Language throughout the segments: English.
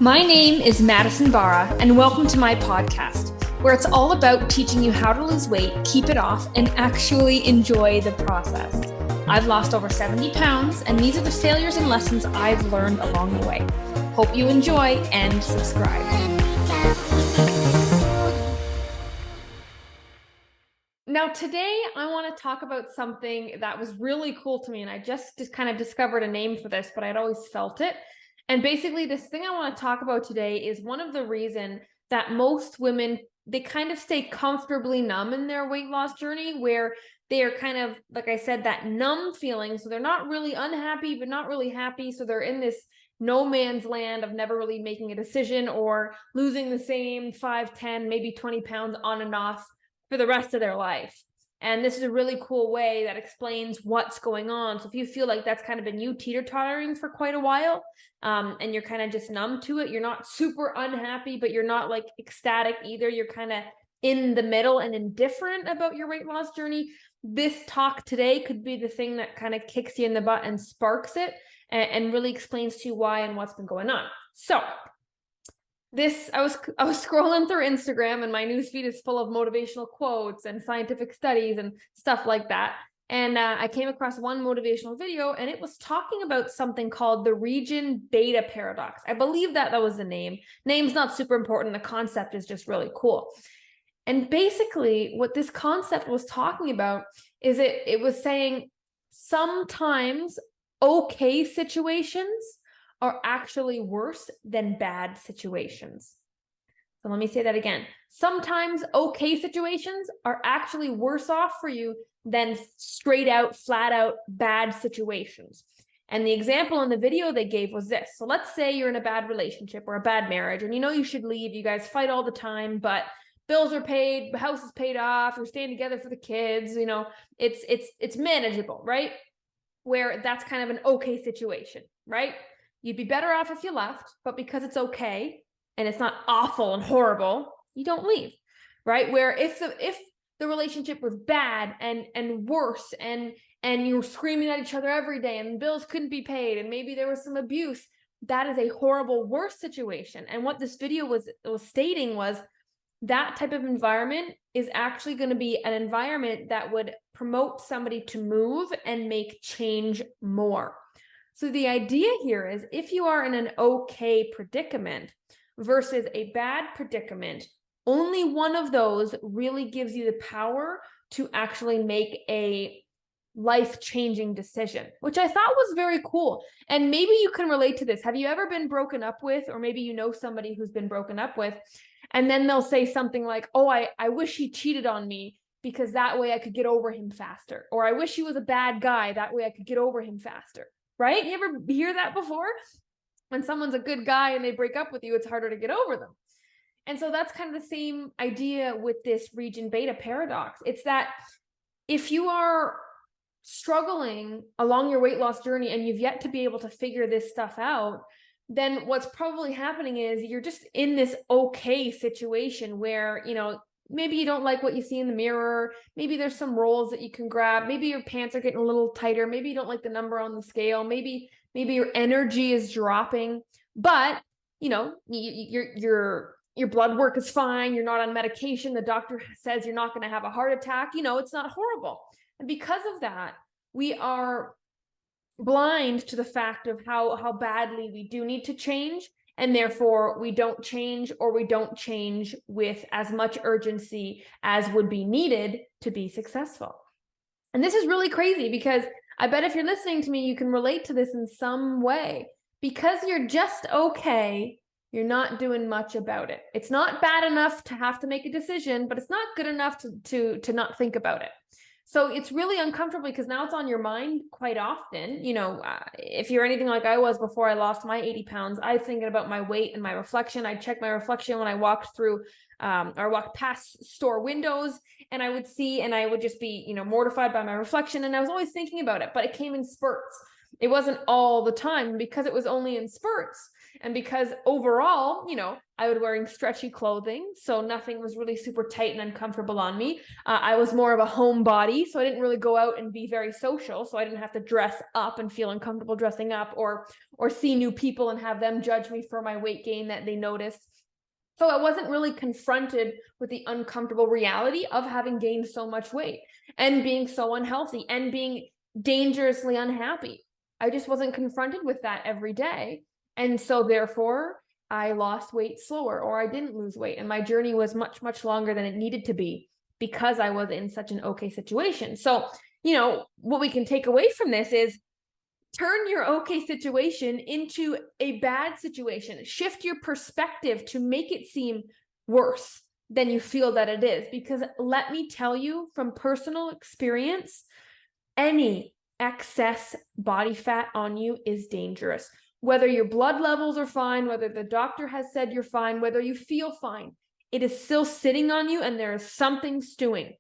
My name is Madison Barra, and welcome to my podcast, where it's all about teaching you how to lose weight, keep it off, and actually enjoy the process. I've lost over 70 pounds, and these are the failures and lessons I've learned along the way. Hope you enjoy and subscribe. Now, today I want to talk about something that was really cool to me, and I just kind of discovered a name for this, but I'd always felt it. And basically, this thing I want to talk about today is one of the reasons that most women, they kind of stay comfortably numb in their weight loss journey, where they are kind of, like I said, that numb feeling. So they're not really unhappy, but not really happy. So they're in this no man's land of never really making a decision or losing the same 5, 10, maybe 20 pounds on and off for the rest of their life. And this is a really cool way that explains what's going on. So if you feel like that's kind of been you teeter-tottering for quite a while, and you're kind of just numb to it, you're not super unhappy, but you're not like ecstatic either. You're kind of in the middle and indifferent about your weight loss journey. This talk today could be the thing that kind of kicks you in the butt and sparks it and really explains to you why and what's been going on. So I was scrolling through Instagram, and my newsfeed is full of motivational quotes and scientific studies and stuff like that. And I came across one motivational video, and it was talking about something called the region beta paradox. I believe that was the name. Name's not super important. The concept is just really cool. And basically what this concept was talking about is it was saying sometimes okay situations are actually worse than bad situations. So let me say that again. Sometimes okay situations are actually worse off for you than straight out, flat out bad situations. And the example in the video they gave was this. So let's say you're in a bad relationship or a bad marriage, and you know you should leave. You guys fight all the time, but bills are paid, the house is paid off, you're staying together for the kids, you know, it's manageable, right? Where that's kind of an okay situation, right? You'd be better off if you left, but because it's okay and it's not awful and horrible, you don't leave, right? Where if the relationship was bad and worse and you were screaming at each other every day and bills couldn't be paid and maybe there was some abuse, that is a horrible, worse situation. And what this video was stating was that type of environment is actually going to be an environment that would promote somebody to move and make change more. So the idea here is if you are in an okay predicament versus a bad predicament, only one of those really gives you the power to actually make a life-changing decision, which I thought was very cool. And maybe you can relate to this. Have you ever been broken up with, or maybe you know somebody who's been broken up with, and then they'll say something like, oh, I wish he cheated on me because that way I could get over him faster. Or I wish he was a bad guy, that way I could get over him faster. Right? You ever hear that before? When someone's a good guy and they break up with you, it's harder to get over them. And so that's kind of the same idea with this region beta paradox. It's that if you are struggling along your weight loss journey and you've yet to be able to figure this stuff out, then what's probably happening is you're just in this okay situation where, you know, maybe you don't like what you see in the mirror. Maybe there's some rolls that you can grab. Maybe your pants are getting a little tighter. Maybe you don't like the number on the scale. Maybe your energy is dropping, but you know, your blood work is fine. You're not on medication. The doctor says you're not going to have a heart attack. You know, it's not horrible. And because of that, we are blind to the fact of how badly we do need to change. And therefore we don't change, or we don't change with as much urgency as would be needed to be successful. And this is really crazy because I bet if you're listening to me, you can relate to this in some way. Because you're just okay, you're not doing much about it. It's not bad enough to have to make a decision, but it's not good enough to not think about it. So it's really uncomfortable because now it's on your mind quite often. You know, if you're anything like I was before I lost my 80 pounds, I was thinking about my weight and my reflection. I'd check my reflection when I walked through or walked past store windows, and I would see, and I would just be, you know, mortified by my reflection. And I was always thinking about it, but it came in spurts. It wasn't all the time because it was only in spurts. And because overall, I was wearing stretchy clothing, so nothing was really super tight and uncomfortable on me. I was more of a homebody, so I didn't really go out and be very social. So I didn't have to dress up and feel uncomfortable dressing up, or see new people and have them judge me for my weight gain that they noticed. So I wasn't really confronted with the uncomfortable reality of having gained so much weight and being so unhealthy and being dangerously unhappy. I just wasn't confronted with that every day. And so therefore, I lost weight slower, or I didn't lose weight. And my journey was much, much longer than it needed to be because I was in such an okay situation. So, what we can take away from this is turn your okay situation into a bad situation. Shift your perspective to make it seem worse than you feel that it is. Because let me tell you from personal experience, any excess body fat on you is dangerous. Whether your blood levels are fine, whether the doctor has said you're fine, whether you feel fine, it is still sitting on you and there is something stewing.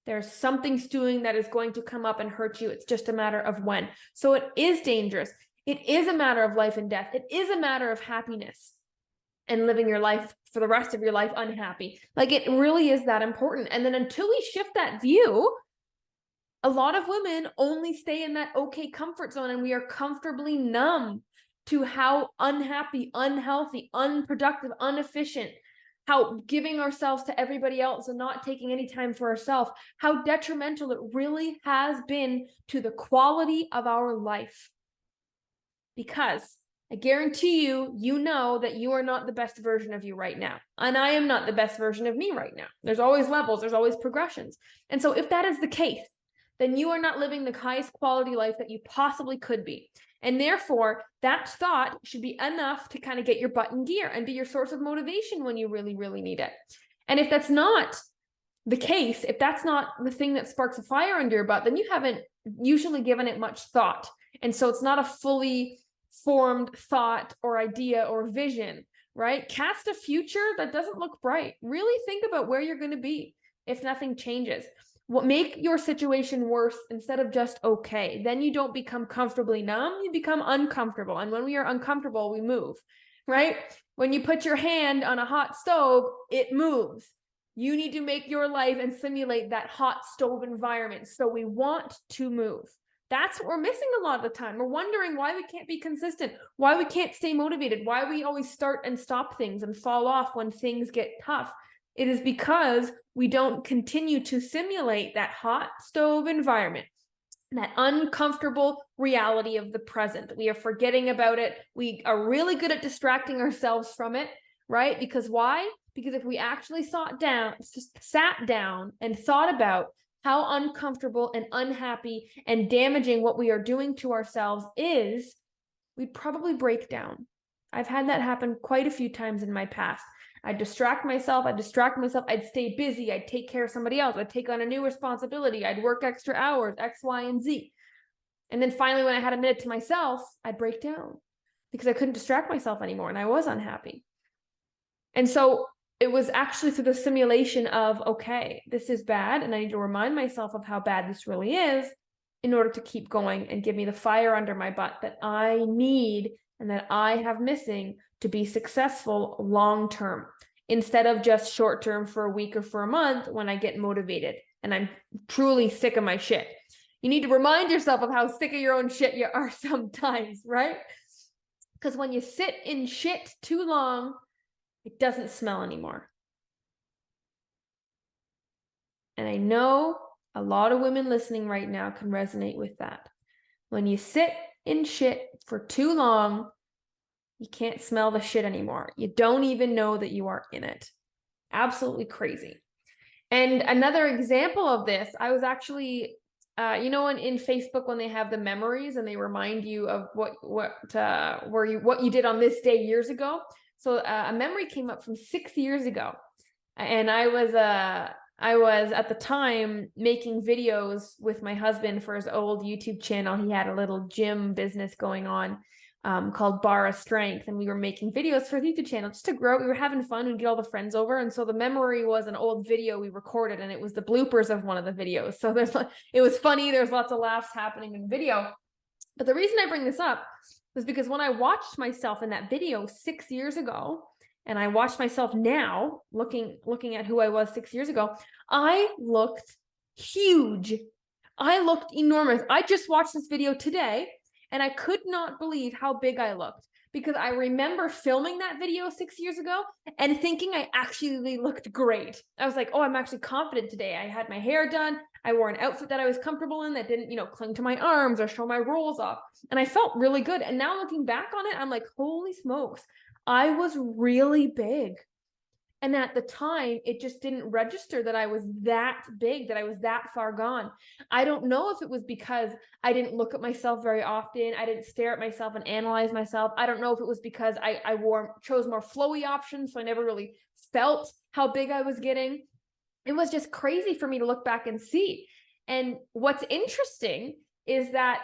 There's something stewing that is going to come up and hurt you. It's just a matter of when. So it is dangerous. It is a matter of life and death. It is a matter of happiness and living your life for the rest of your life unhappy. Like, it really is that important. And then until we shift that view, a lot of women only stay in that okay comfort zone, and we are comfortably numb to how unhappy, unhealthy, unproductive, inefficient, how giving ourselves to everybody else and not taking any time for ourselves, how detrimental it really has been to the quality of our life. Because I guarantee you, that you are not the best version of you right now. And I am not the best version of me right now. There's always levels, there's always progressions. And so if that is the case, then you are not living the highest quality life that you possibly could be. And therefore, that thought should be enough to kind of get your butt in gear and be your source of motivation when you really, really need it. And if that's not the case, if that's not the thing that sparks a fire under your butt, then you haven't usually given it much thought. And so it's not a fully formed thought or idea or vision, right? Cast a future that doesn't look bright. Really think about where you're going to be if nothing changes. Make your situation worse instead of just okay. Then you don't become comfortably numb, you become uncomfortable. And when we are uncomfortable, we move, right? When you put your hand on a hot stove, it moves. You need to make your life and simulate that hot stove environment. So we want to move. That's what we're missing a lot of the time. We're wondering why we can't be consistent, why we can't stay motivated, why we always start and stop things and fall off when things get tough. It is because we don't continue to simulate that hot stove environment, that uncomfortable reality of the present. We are forgetting about it. We are really good at distracting ourselves from it, right? Because why? Because if we actually sat down and thought about how uncomfortable and unhappy and damaging what we are doing to ourselves is, we'd probably break down. I've had that happen quite a few times in my past. I'd distract myself. I'd stay busy. I'd take care of somebody else. I'd take on a new responsibility. I'd work extra hours, X, Y, and Z. And then finally, when I had a minute to myself, I'd break down because I couldn't distract myself anymore and I was unhappy. And so it was actually through the simulation of, okay, this is bad, and I need to remind myself of how bad this really is in order to keep going and give me the fire under my butt that I need and that I have missing to be successful long-term, instead of just short-term for a week or for a month when I get motivated and I'm truly sick of my shit. You need to remind yourself of how sick of your own shit you are sometimes, right? Because when you sit in shit too long, it doesn't smell anymore. And I know a lot of women listening right now can resonate with that. When you sit in shit for too long, you can't smell the shit anymore. You don't even know that you are in it. Absolutely crazy. And another example of this, I was actually, in Facebook when they have the memories and they remind you of what you did on this day years ago. So a memory came up from 6 years ago, and I was at the time making videos with my husband for his old YouTube channel. He had a little gym business going on called Bara Strength, and we were making videos for the YouTube channel just to grow. We were having fun. We'd get all the friends over, and so the memory was an old video we recorded, and it was the bloopers of one of the videos. So it was funny. There's lots of laughs happening in the video. But the reason I bring this up was because when I watched myself in that video 6 years ago, and I watched myself now looking at who I was 6 years ago, I looked huge. I looked enormous. I just watched this video today and I could not believe how big I looked, because I remember filming that video 6 years ago and thinking I actually looked great. I was like, oh, I'm actually confident today. I had my hair done. I wore an outfit that I was comfortable in that didn't, cling to my arms or show my rolls off. And I felt really good. And now looking back on it, I'm like, holy smokes, I was really big. And at the time, it just didn't register that I was that big, that I was that far gone. I don't know if it was because I didn't look at myself very often. I didn't stare at myself and analyze myself. I don't know if it was because I chose more flowy options, so I never really felt how big I was getting. It was just crazy for me to look back and see. And what's interesting is that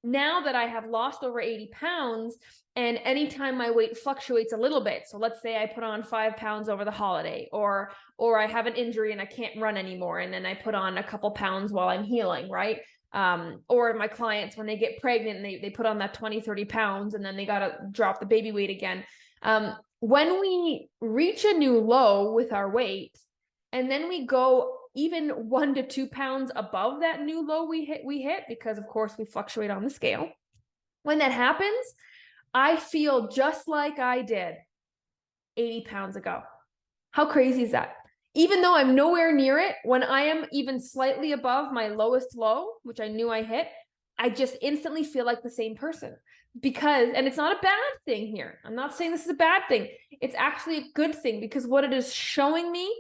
now that I have lost over 80 pounds, and anytime my weight fluctuates a little bit, so let's say I put on 5 pounds over the holiday, or I have an injury and I can't run anymore, and then I put on a couple pounds while I'm healing, right? Or my clients, when they get pregnant, they put on that 20, 30 pounds, and then they got to drop the baby weight again. When we reach a new low with our weight, and then we go even 1 to 2 pounds above that new low we hit, because of course we fluctuate on the scale. When that happens, I feel just like I did 80 pounds ago. How crazy is that? Even though I'm nowhere near it, when I am even slightly above my lowest low, which I knew I hit, I just instantly feel like the same person. Because, and it's not a bad thing here. I'm not saying this is a bad thing. It's actually a good thing, because what it is showing me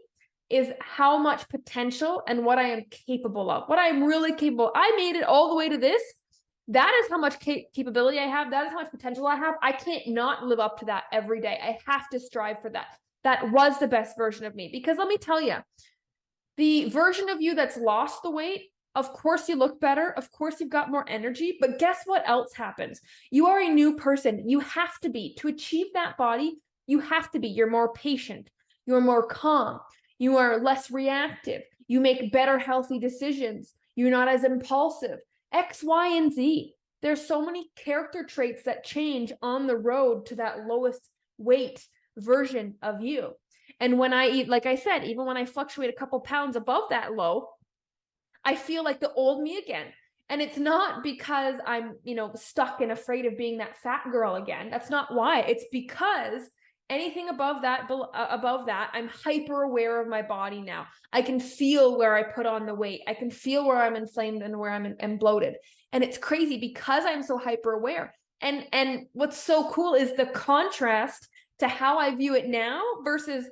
is how much potential and what I am capable of, what I'm really capable of. I made it all the way to this. That is how much capability I have. That is how much potential I have. I can't not live up to that every day. I have to strive for that. That was the best version of me. Because let me tell you, the version of you that's lost the weight, of course you look better. Of course you've got more energy. But guess what else happens? You are a new person. You have to be. To achieve that body, you have to be. You're more patient. You're more calm. You are less reactive. You make better, healthy decisions. You're not as impulsive. X, Y, and Z. There's so many character traits that change on the road to that lowest weight version of you. And when I eat, like I said, even when I fluctuate a couple pounds above that low, I feel like the old me again. And it's not because I'm, stuck and afraid of being that fat girl again. That's not why. It's because anything above that, I'm hyper aware of my body now. I can feel where I put on the weight. I can feel where I'm inflamed and where I'm bloated. And it's crazy because I'm so hyper aware. And what's so cool is the contrast to how I view it now versus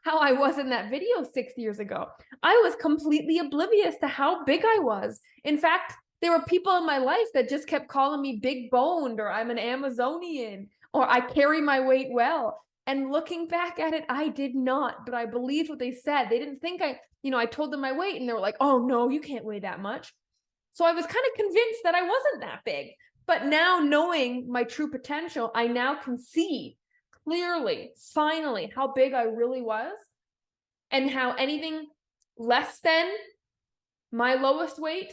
how I was in that video 6 years ago. I was completely oblivious to how big I was. In fact, there were people in my life that just kept calling me big boned, or I'm an Amazonian, or I carry my weight well. And looking back at it, I did not, but I believed what they said. They didn't think I told them my weight and they were like, oh no, you can't weigh that much. So I was kind of convinced that I wasn't that big. But now, knowing my true potential, I now can see clearly, finally, how big I really was, and how anything less than my lowest weight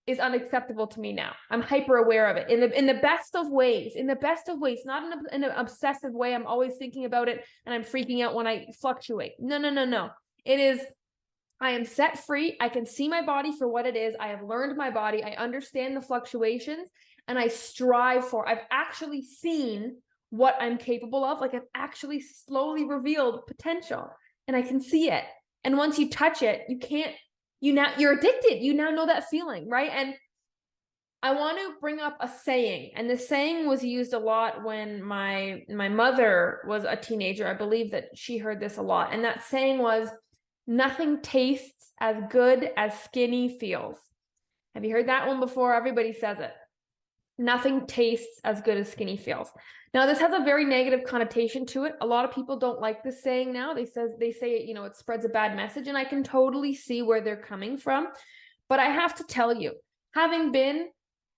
is unacceptable to me now. I'm hyper aware of it in the best of ways, not in an obsessive way. I'm always thinking about it and I'm freaking out when I fluctuate. No. It is, I am set free. I can see my body for what it is. I have learned my body. I understand the fluctuations and I strive for, I've actually seen what I'm capable of. Like, I've actually slowly revealed potential and I can see it. And once you touch it, you're addicted. You now know that feeling, right? And I want to bring up a saying, and the saying was used a lot when my mother was a teenager. I believe that she heard this a lot. And that saying was, nothing tastes as good as skinny feels. Have you heard that one before? Everybody says it. Nothing tastes as good as skinny feels. Now, this has a very negative connotation to it. A lot of people don't like this saying now. They say, it spreads a bad message, and I can totally see where they're coming from. But I have to tell you, having been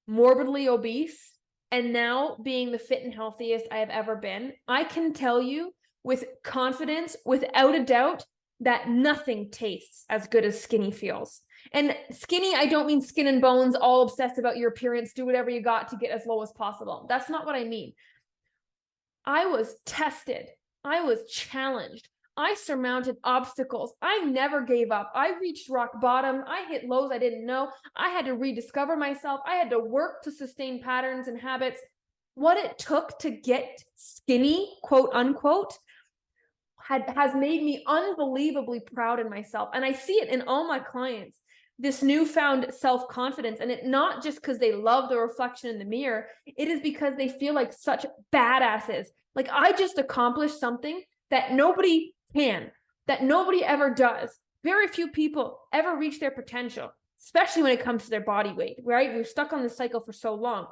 morbidly obese and now being the fit and healthiest I have ever been, I can tell you with confidence, without a doubt, that nothing tastes as good as skinny feels. And skinny, I don't mean skin and bones, all obsessed about your appearance, do whatever you got to get as low as possible. That's not what I mean. I was tested. I was challenged. I surmounted obstacles. I never gave up. I reached rock bottom. I hit lows I didn't know. I had to rediscover myself. I had to work to sustain patterns and habits. What it took to get skinny, quote unquote, has made me unbelievably proud in myself. And I see it in all my clients, this newfound self-confidence. And it not just because they love the reflection in the mirror, it is because they feel like such badasses. Like, I just accomplished something that nobody can, that nobody ever does. Very few people ever reach their potential, especially when it comes to their body weight, right? We're stuck on this cycle for so long.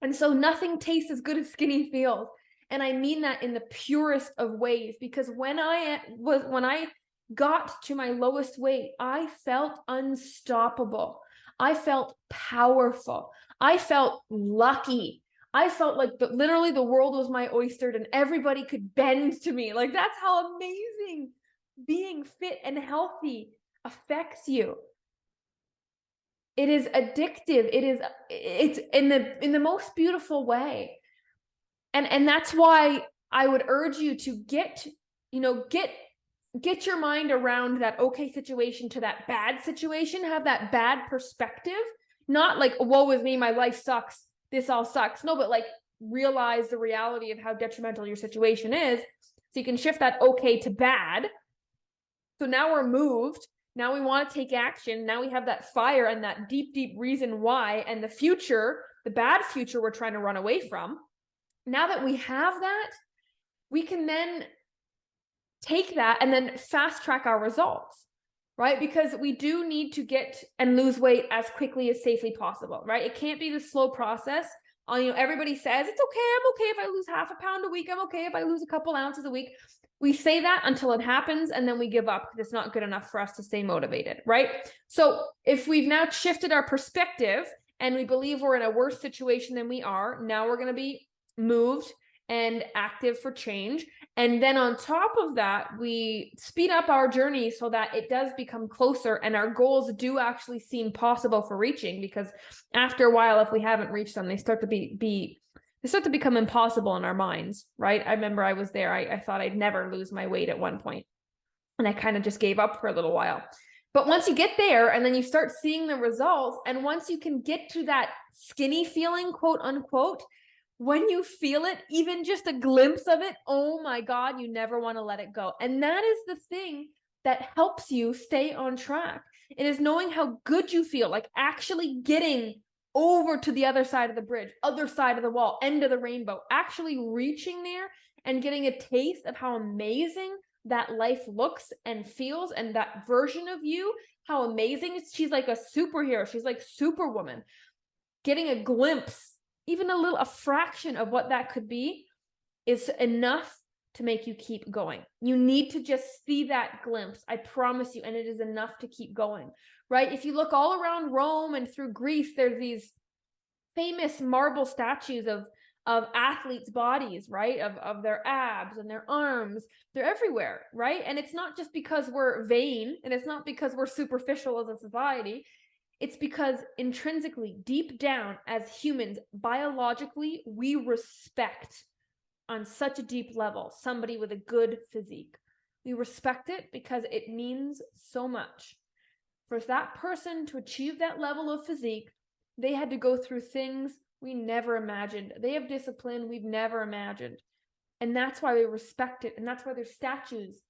And so nothing tastes as good as skinny feels. And I mean that in the purest of ways, because when I got to my lowest weight, I felt unstoppable. I felt powerful. I felt lucky. I felt like literally the world was my oyster and everybody could bend to me. Like, that's how amazing being fit and healthy affects you. It is addictive. It's in the most beautiful way. And that's why I would urge you to get your mind around that okay situation to that bad situation, have that bad perspective, not like, woe is me, my life sucks, this all sucks. No, but like, realize the reality of how detrimental your situation is, so you can shift that okay to bad. So now we're moved. Now we want to take action. Now we have that fire and that deep, deep reason why, and the future, the bad future we're trying to run away from. Now that we have that, we can then take that and then fast track our results, right? Because we do need to get and lose weight as quickly as safely possible, right? It can't be the slow process. Everybody says it's okay. I'm okay if I lose half a pound a week. I'm okay if I lose a couple ounces a week. We say that until it happens, and then we give up because it's not good enough for us to stay motivated, right? So if we've now shifted our perspective and we believe we're in a worse situation than we are, now we're going to be moved and active for change. And then on top of that, we speed up our journey so that it does become closer and our goals do actually seem possible for reaching, because after a while, if we haven't reached them, they start to become impossible in our minds, right? I remember I was there. I thought I'd never lose my weight at one point, and I kind of just gave up for a little while. But once you get there and then you start seeing the results, and once you can get to that skinny feeling, quote unquote, when you feel it, even just a glimpse of it, oh my God, you never want to let it go. And that is the thing that helps you stay on track. It is knowing how good you feel, like actually getting over to the other side of the bridge, other side of the wall, end of the rainbow, actually reaching there and getting a taste of how amazing that life looks and feels, and that version of you, how amazing she's like a superhero. She's like Superwoman. Getting a glimpse, even a fraction of what that could be, is enough to make you keep going. You need to just see that glimpse, I promise you, and it is enough to keep going, right? If you look all around Rome and through Greece, there's these famous marble statues of athletes' bodies, right? Of their abs and their arms. They're everywhere, right? And it's not just because we're vain, and it's not because we're superficial as a society. It's because intrinsically, deep down as humans, biologically, we respect on such a deep level somebody with a good physique. We respect it because it means so much. For that person to achieve that level of physique, they had to go through things we never imagined. They have discipline we've never imagined. And that's why we respect it. And that's why there's statues.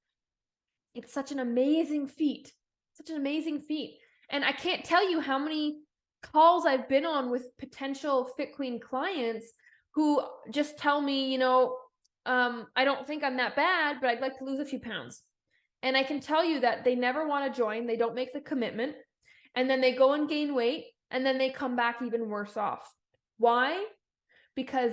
It's such an amazing feat. Such an amazing feat. And I can't tell you how many calls I've been on with potential Fit Queen clients who just tell me, I don't think I'm that bad, but I'd like to lose a few pounds. And I can tell you that they never want to join. They don't make the commitment. And then they go and gain weight, and then they come back even worse off. Why? Because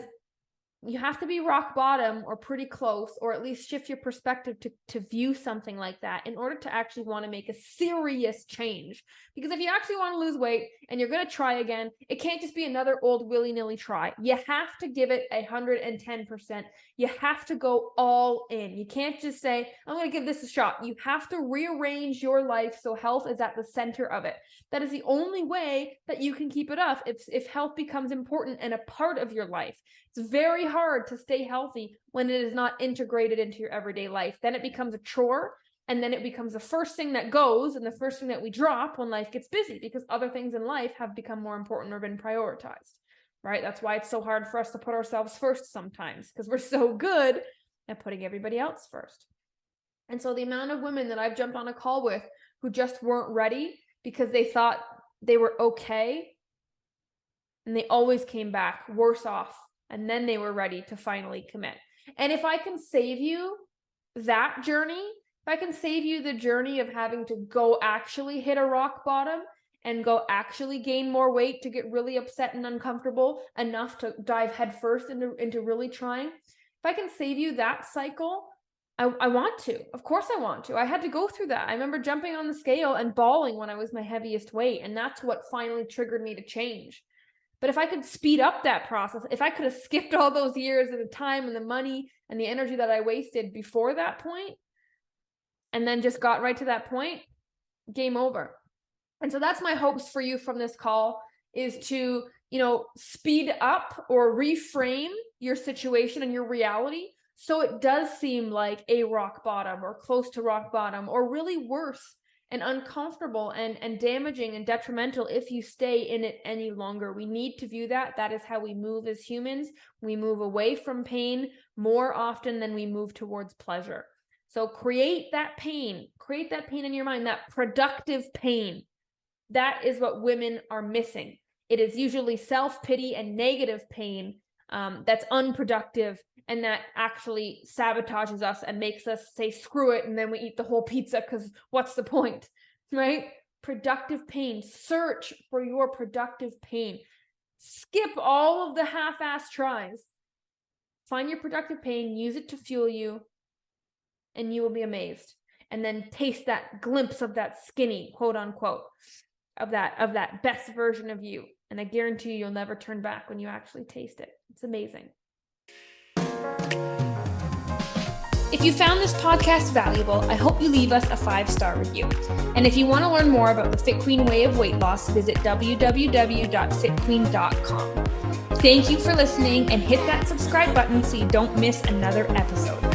you have to be rock bottom or pretty close, or at least shift your perspective to view something like that in order to actually want to make a serious change. Because if you actually want to lose weight and you're going to try again, it can't just be another old willy-nilly try. You have to give it 110%. You have to go all in. You can't just say, I'm going to give this a shot. You have to rearrange your life so health is at the center of it. That is the only way that you can keep it up if health becomes important and a part of your life. It's very hard to stay healthy when it is not integrated into your everyday life. Then it becomes a chore, and then it becomes the first thing that goes and the first thing that we drop when life gets busy, because other things in life have become more important or been prioritized, right? That's why it's so hard for us to put ourselves first sometimes, because we're so good at putting everybody else first. And so the amount of women that I've jumped on a call with who just weren't ready because they thought they were okay, and they always came back worse off, and then they were ready to finally commit. And if I can save you that journey, if I can save you the journey of having to go actually hit a rock bottom and go actually gain more weight to get really upset and uncomfortable enough to dive headfirst into really trying, if I can save you that cycle, I want to. Of course I want to. I had to go through that. I remember jumping on the scale and bawling when I was my heaviest weight, and that's what finally triggered me to change. But if I could speed up that process, if I could have skipped all those years of the time and the money and the energy that I wasted before that point, and then just got right to that point, game over. And so that's my hopes for you from this call, is to, speed up or reframe your situation and your reality so it does seem like a rock bottom or close to rock bottom, or really worse and uncomfortable and damaging and detrimental if you stay in it any longer. We need to view that. That is how we move as humans. We move away from pain more often than we move towards pleasure. So create that pain in your mind, that productive pain. That is what women are missing. It is usually self-pity and negative pain that's unproductive, and that actually sabotages us and makes us say screw it, and then we eat the whole pizza because what's the point, right? Productive pain. Search for your productive pain. Skip all of the half-ass tries. Find your productive pain, use it to fuel you, and you will be amazed. And then taste that glimpse of that skinny, quote unquote, of that best version of you. And I guarantee you'll never turn back when you actually taste it. It's amazing. If you found this podcast valuable, I hope you leave us a 5-star review. And if you want to learn more about the Fit Queen way of weight loss, visit www.fitqueen.com. Thank you for listening, and hit that subscribe button so you don't miss another episode.